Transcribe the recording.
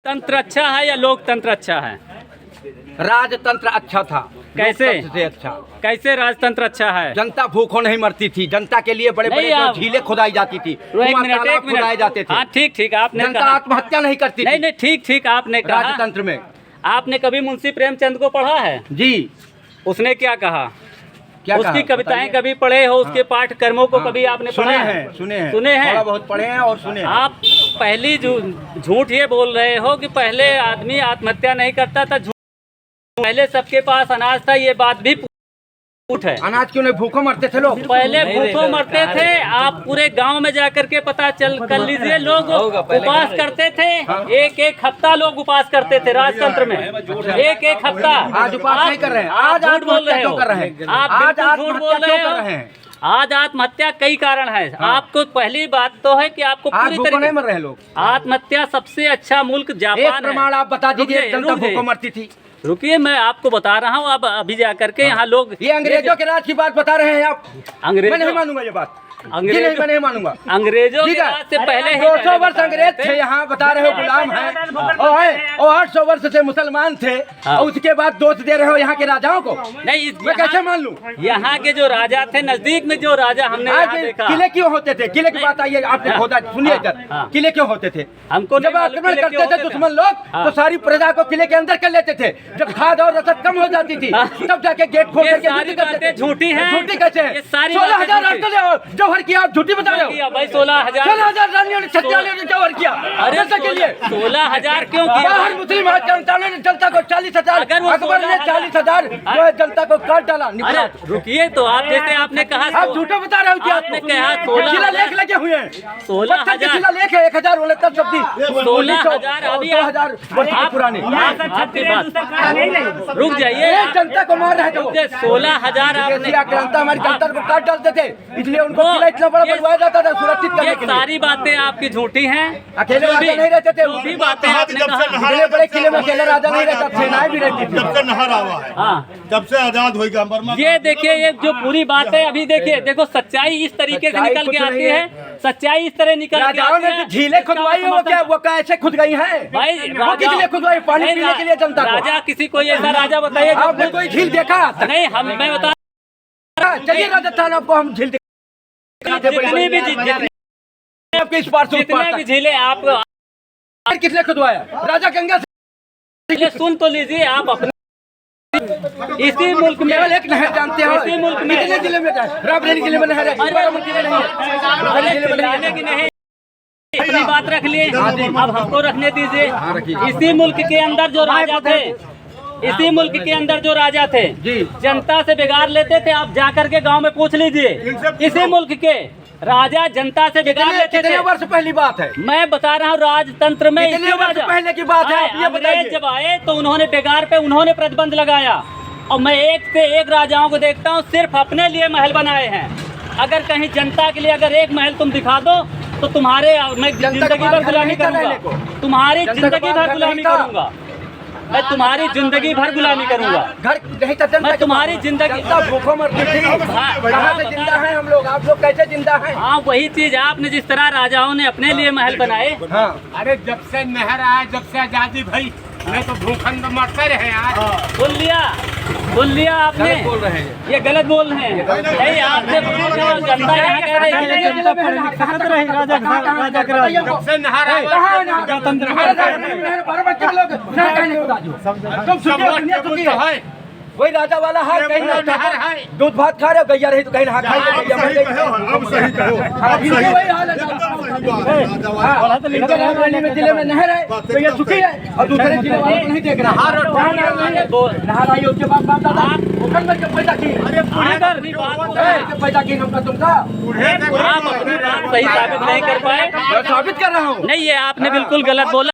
तंत्र अच्छा है या लोकतंत्र अच्छा है? राजतंत्र अच्छा था। कैसे? लोकतंत्र से अच्छा। कैसे राजतंत्र अच्छा है? जनता भूखों नहीं मरती थी। जनता के लिए बड़े नहीं, बड़े आप- झीलें खुदाई जाती थी, एक कुआं मिनट तालाब खुदाए जाते थे। हाँ ठीक ठीक आपने जनता कहा। आत्महत्या नहीं करती नहीं थी नहीं ठीक ठीक आपने कहा। राजतंत्र में। आपने कभी मुंशी प्रेमचंद को पढ़ा है? जी। उसने क्या कहा? क्या उसकी कहा? कविताएं बताइए। कभी पढ़े हो? उसके हाँ। पाठ कर्मों को हाँ। कभी आपने सुने पढ़ा है? हैं, सुने हैं, सुने हैं? थोड़ा बहुत पढ़े हैं और सुने हैं। आप पहली झूठ ये बोल रहे हो कि पहले आदमी आत्महत्या नहीं करता था। पहले सबके पास अनाज था, ये बात भी झूठ है। अनाज क्यों नहीं? भूखों मरते थे लोग। पहले भूखों मरते थे। आप पूरे गांव में जाकर के पता चल कर लीजिए, लोग उपास करते थे। एक एक हफ्ता लोग उपास करते थे राजतंत्र में, एक एक हफ्ता। आज उपास नहीं कर रहे हैं। आज झूठ बोल रहे हो। कर रहे हैं। आप आज बिल्कुल झूठ बोल आत्महत्या रहे क्यों कर रहे हो। हैं? आज आत्महत्या कई कारण है। हाँ। आपको पहली बात तो है कि आपको आज पूरी भूखों नहीं तरीके मर रहे हैं लोग। आत्महत्या सबसे अच्छा मुल्क एक जापान प्रमाण है। आप बता दीजिए, रुकिए, जनता रुकिए। भूखों मरती थी। रुकिए, मैं आपको बता रहा हूँ। अब अभी जाकर के यहाँ लोग ये अंग्रेजों के राज की बात बता रहे हैं आप। मैं नहीं अंग्रेजों मानूंगा ये बात। अंग्रेजों- नहीं, मैं नहीं मानूंगा। अंग्रेजों के ठीक है। राज से पहले ही 200 वर्ष पहले अंग्रेज बताते थे यहाँ, बता रहे हो गुलाम हैं, और 800 वर्ष से मुसलमान थे, हाँ। और उसके बाद दोष दे रहे हो यहाँ के राजाओं को। नहीं, मैं कैसे मान लूँ? यहाँ के जो राजा थे, नजदीक में जो राजा हमने आज यहाँ देखा। किले क्यों होते थे? किले की बात आइए, आपने खोदा, सुनिए हाँ, इधर। हाँ। किले क्यों होते थे? हमको नहीं जब मालूम आक्रमण किले क्यों करते थे होते थे। दुश्मन लोग, हाँ। तो सारी प्रजा को किले के अंदर कर लेते थे। जब खाद और रसद कम हो जाती थी, हाँ। तब जाके गेट खोल ये करके सारी युद्ध करते थे। बातें झूठी हैं। झूठी कैसे है? ये सारी 16,000 बातें झूठी। राष्ट्र जौहर किया, आप झूठी बता रहे हो। किया भाई 16,000। 16,000 रानियों ने, छत्रियालियों ने जौहर किया। अरे जनता के लिए 16,000 क्यों किया? बाहर मुस्लिम जनता ने जनता को 40,000, अगर वो अकबर ने 16,000 40,000 जो है जनता को काट डाला। अरे निपरात। रुकिए, तो आप जैसे आपने कहा आप झूठे बता रहे हो कि आपने कहा 16,000 शिलालेख लगे हुए हैं। 16,000 पत्थर के शिलालेख है 1069 शब्दी 16,000 अभी 2000 वर्ष आप पुराने। आपकी बात रुक जाइए। एक जनता को मार रहे थे वो। 16,000 आपने विदेशी आक्रांता हमारी जनता को काट डालते थे, इसलिए उनको वो- किला इतना बड़ा ये- बनवाया जाता था सुरक्षित करने ये के लिए। सारी बातें आपकी झूठी हैं। अकेले जो राजा भी- नहीं रहते थे। जो भी बातें आपने जब से कहा। इतने बड़े किले में अकेले राजा नहीं रहता, सेनाएं भी रहती थी। जब से नहर आवा है, हाँ, जब से आजाद हो गया बर्मा। ये देखिए, ये जो पूरी बात है, अभी देखिए, देखो सच्चाई इस तरीके से सच्चाई निकल कुछ के आती नहीं है। सच्चाई इस तरह निकल के राजाओं आती ने है। जो झीलें खुदवाई है, वो क्या, वो कैसे खुद गई हैं? भाई वो किस लिए खुदवाई? पानी नहीं, पीने के लिए जनता को। राजा किसी कोई ऐसा राजा बताइए जो- आपने कोई झील देखा? नहीं, मैं बता चलिए राजस्थान, आपको हम झील जितनी भी आपके इस पार से उस पार जितने भी तक। झीलें आप किसने खुदवाया? राजा गंगा से। पहले सुन तो लीजिए। आप अपने इसी मुल्क में केवल एक नहर जानते हो? इसी मुल्क में कितने जिले में? रायबरेली जिले में नहर है, बारामती में नहीं है, अरे जिले में नहीं चिल्लाने है। की नहीं, अपनी बात रख लिए। अब हमको रखने दीजिए। रखिए। इसी मुल्क के अंदर जो राजा थे, इसी मुल्क के अंदर जो राजा थे, जी। जनता से बिगाड़ लेते थे। आप जाकर के गांव में पूछ लीजिए, इसी मुल्क के राजा जनता से बिगाड़ लेते कितने थे। वर्ष पहली बात है? मैं बता रहा हूँ, राजतंत्र में कितने इसी वर्ष राजा- पहले की बात है? आप ये अंग्रेज बताइए। जब आए तो उन्होंने बिगाड़ पे उन्होंने प्रतिबंध लगाया। और मैं एक से एक राजाओं को देखता हूँ, सिर्फ अपने लिए महल बनाए हैं। अगर कहीं जनता के लिए अगर एक महल तुम दिखा दो, तो तुम्हारे मैं जनता जिंदगी को भर घर गुलामी नहीं था करूंगा। रहने को। तुम्हारी जनता जिंदगी को भर घर गुलामी नहीं था। करूंगा। मैं तुम्हारी जिंदगी भर गुलामी करूंगा। घर नहीं था जनता मैं के तुम्हारी पास। जिंदगी- जनता भूखों मरती थी। हाँ, कहाँ से बता जिंदा रहा- हैं हम लोग? आप लोग कैसे जिंदा हैं? हाँ, वही चीज आपने जिस तरह राजाओं ने अपने लिए महल बनाए। हाँ, अरे जब से नहर आया, जब से आजादी भाई, नहीं तो भूखंड मरते रहे यार। सुन लिया आपने। गलत बोल रहे हैं। ये गलत बोल रहे हैं। नहीं, आपसे जनता यहाँ कह रही है। जब से नहर आया, कहाँ है नहर? नहर बाराबंकी के लोग नहर कहीं नहीं खुदा जो। तुम सुखी हो, दुनिया सुखी तो है। है। वही राजा वाला हाथ कहीं नहर ना है। दूध भात खा रहे हो, गैया रही तो कहीं नहा खाई, गैया मर गई। अब सही कहो। हाँ, इनके वही हाल है। हाँ, इनके रायबरेली में जिले में नहर है तो ये सुखी है, और दूसरे जिले वाले को नहीं देख रहा। जहाँ नहर नहीं है, नहर आई उसके बाद बाप दादा भूखंड में क्यों पैदा की? अगर अपनी बात को- क्यों पैदा की हमका तुमका? आप अपनी बात सही साबित नहीं कर पाए। मैं साबित कर रहा हूँ। नहीं, ये आपने बिल्कुल गलत बोला।